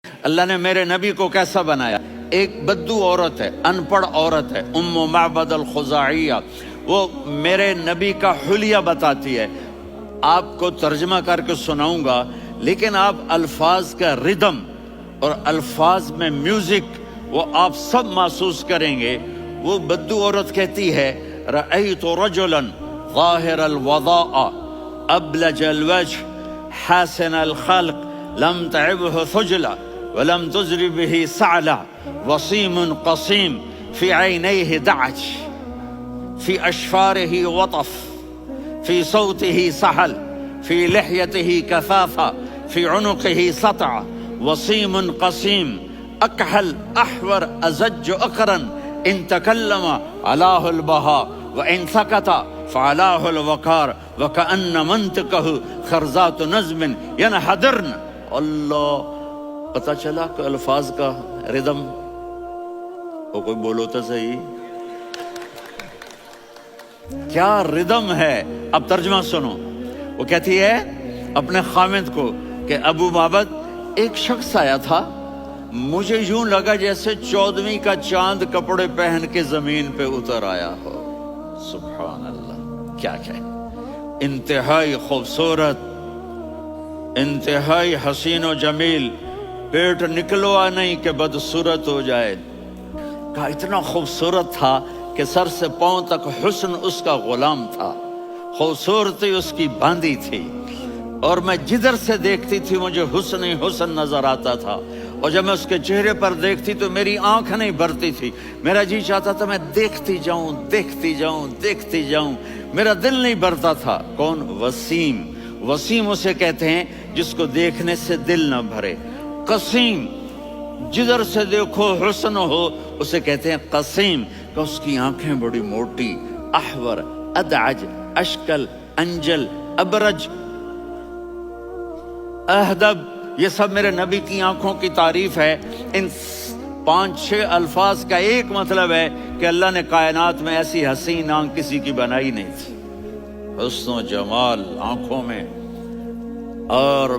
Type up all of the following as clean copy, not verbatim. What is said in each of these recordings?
اللہ نے میرے نبی کو کیسا بنایا؟ ایک بدو عورت ہے، انپڑھ عورت ہے، ام معبد الخزاعیہ، وہ میرے نبی کا حلیہ بتاتی ہے۔ آپ کو ترجمہ کر کے سناؤں گا، لیکن آپ الفاظ کا ردم اور الفاظ میں میوزک وہ آپ سب محسوس کریں گے۔ وہ بدو عورت کہتی ہے رأیت رجلا ظاہر الوضاء ابلج الوجه حاسن الخلق لم تعبه ثجلا ولم تزر به سعلا وصیم قصیم فی عینیہ دعج فی اشفارہ وطف فی صوتہ سحل فی لحیتہ کثافہ فی عنقہ سطع وصیم قصیم اکحل احور ازج اقرن ان تکلم علاہ البہا وان سکت فعلاہ الوقار وکأن منطقہ خرزات نظم ینحدرن۔ اللہ، پتہ چلا کہ الفاظ کا ردم وہ کوئی بولو تو صحیح، کیا ردم ہے۔ اب ترجمہ سنو۔ وہ کہتی ہے اپنے خامد کو کہ ابو معبد، ایک شخص آیا تھا، مجھے یوں لگا جیسے 14ویں کا چاند کپڑے پہن کے زمین پہ اتر آیا ہو۔ سبحان اللہ، کیا کہے، انتہائی خوبصورت، انتہائی حسین و جمیل، پیٹ نکلوا نہیں کہ بدصورت ہو جائے۔ کہا اتنا خوبصورت تھا کہ سر سے پاؤں تک حسن اس کا غلام تھا، خوبصورتی اس کی باندھی تھی، اور میں جدھر سے دیکھتی تھی مجھے حسن ہی حسن نظر آتا تھا، اور جب میں اس کے چہرے پر دیکھتی تو میری آنکھ نہیں بھرتی تھی، میرا جی چاہتا تھا میں دیکھتی جاؤں دیکھتی جاؤں دیکھتی جاؤں، میرا دل نہیں بھرتا تھا۔ کون؟ وسیم۔ وسیم اسے کہتے ہیں جس کو دیکھنے سے دل نہ بھرے۔ قسیم، جدھر سے دیکھو حسن ہو، اسے کہتے ہیں قسیم، کہ اس کی آنکھیں بڑی موٹی، احور، ادعج، اشکل، انجل، ابرج، اہدب، یہ سب میرے نبی کی آنکھوں کی تعریف ہے۔ ان 5-6 الفاظ کا ایک مطلب ہے کہ اللہ نے کائنات میں ایسی حسین آنکھ کسی کی بنائی نہیں تھی۔ حسن و جمال آنکھوں میں، اور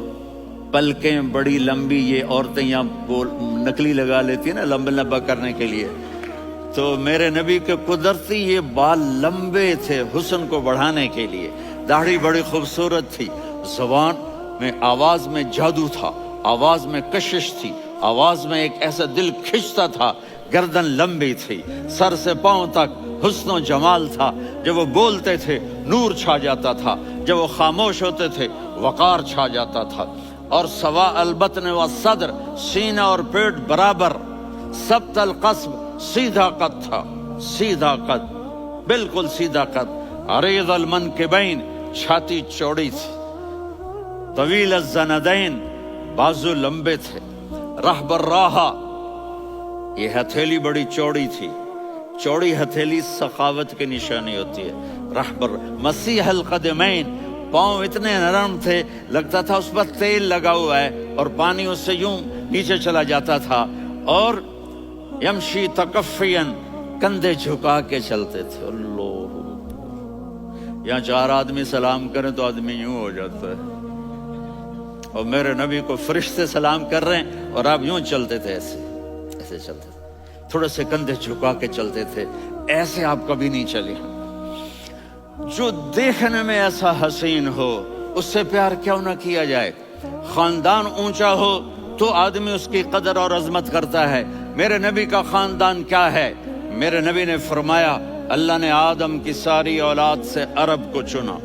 پلکیں بڑی لمبی، یہ عورتیں یہاں نکلی لگا لیتی ہیں نا لمبا لمبا کرنے کے لیے، تو میرے نبی کے قدرتی یہ بال لمبے تھے حسن کو بڑھانے کے لیے۔ داڑھی بڑی خوبصورت تھی، زبان میں، آواز میں جادو تھا، آواز میں کشش تھی، آواز میں ایک ایسا دل کھنچتا تھا، گردن لمبی تھی، سر سے پاؤں تک حسن و جمال تھا، جب وہ بولتے تھے نور چھا جاتا تھا، جب وہ خاموش ہوتے تھے وقار چھا جاتا تھا۔ اور سوا البطن والصدر، سینہ اور پیٹ برابر، سبط القصب، سیدھا قد تھا، سیدھا قد، بالکل سیدھا قد، عریض المنکبین، چھاتی چوڑی تھی، طویل الزندین، بازو لمبے تھے، رحب الراحہ، یہ ہتھیلی بڑی چوڑی تھی، چوڑی ہتھیلی سخاوت کی نشانی ہوتی ہے۔ رحب مسیح القدمین، پاؤں اتنے نرم تھے لگتا تھا اس پر تیل لگا ہوا ہے، اور پانی اس سے یوں نیچے چلا جاتا تھا۔ اور یمشی تکفین، کندھے جھکا کے چلتے تھے۔ اللہ، یہاں 4 آدمی سلام کریں تو آدمی یوں ہو جاتا ہے، اور میرے نبی کو فرشتے سلام کر رہے ہیں اور آپ یوں چلتے تھے، ایسے ایسے چلتے تھے، تھوڑے سے کندھے جھکا کے چلتے تھے، ایسے آپ کبھی نہیں چلے۔ جو دیکھنے میں ایسا حسین ہو اس سے پیار کیوں نہ کیا جائے۔ خاندان اونچا ہو تو آدمی اس کی قدر اور عظمت کرتا ہے۔ میرے نبی کا خاندان کیا ہے؟ میرے نبی نے فرمایا اللہ نے آدم کی ساری اولاد سے عرب کو چنا،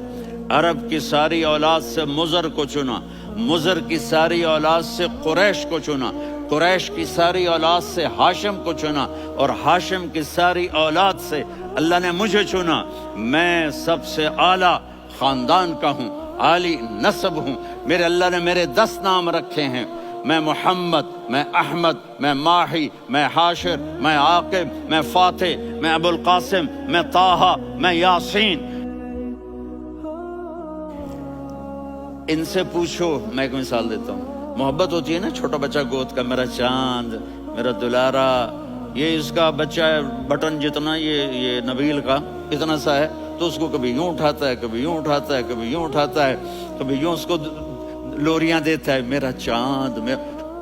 عرب کی ساری اولاد سے مضر کو چنا، مضر کی ساری اولاد سے قریش کو چنا، قریش کی ساری اولاد سے ہاشم کو چنا، اور ہاشم کی ساری اولاد سے اللہ نے مجھے چنا۔ میں سب سے اعلیٰ خاندان کا ہوں، عالی نسب ہوں۔ میرے اللہ نے میرے 10 نام رکھے ہیں، میں محمد، میں احمد، میں ماہی، میں حاشر، میں عاقب، میں فاتح، میں ابو القاسم، میں طٰہٰ، میں یاسین۔ ان سے پوچھو، میں ایک مثال دیتا ہوں، محبت ہوتی ہے نا، چھوٹا بچہ گود کا، میرا چاند، میرا دلارا، یہ اس کا بچہ ہے بٹن جتنا، یہ نبیل کا اتنا سا ہے، تو اس کو کبھی یوں اٹھاتا ہے، کبھی یوں اٹھاتا ہے، کبھی یوں اٹھاتا ہے، کبھی یوں اس کو لوریاں دیتا ہے، میرا چاند۔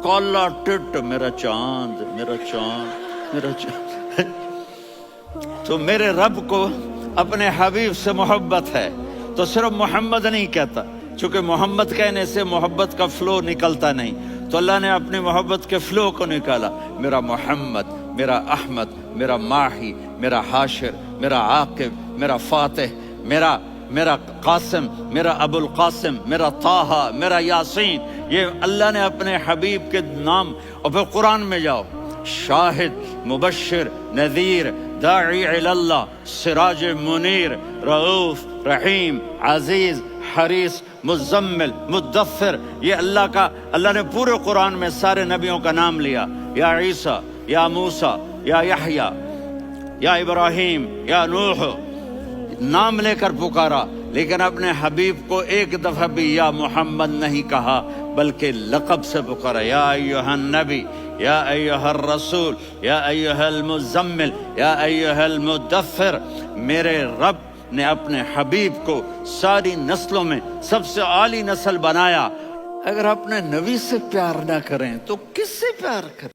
کالا ٹٹ میرا چاند میرا چاند میرا چاند۔ تو میرے رب کو اپنے حبیب سے محبت ہے تو صرف محمد نہیں کہتا، چونکہ محمد کہنے سے محبت کا فلو نکلتا نہیں، تو اللہ نے اپنی محبت کے فلو کو نکالا، میرا محمد، میرا احمد، میرا ماہی، میرا حاشر، میرا عاقب، میرا فاتح، میرا قاسم، میرا ابو القاسم، میرا طٰہٰ، میرا یاسین، یہ اللہ نے اپنے حبیب کے نام۔ اور پھر قرآن میں جاؤ، شاہد، مبشر، نذیر، داعی الی اللہ، سراج منیر، رؤوف، رحیم، عزیز، حریص، مزمل، مدثر، یہ اللہ نے پورے قرآن میں سارے نبیوں کا نام لیا، یا عیسیٰ، یا موسیٰ، یا یحییٰ، یا ابراہیم، یا نوح، نام لے کر پکارا، لیکن اپنے حبیب کو ایک دفعہ بھی یا محمد نہیں کہا بلکہ لقب سے پکارا، یا ایھا النبی، یا ایھا الرسول، یا ایھا المزمل، یا ایھا المدثر۔ میرے رب نے اپنے حبیب کو ساری نسلوں میں سب سے اعلی نسل بنایا۔ اگر اپنے نبی سے پیار نہ کریں تو کس سے پیار کریں؟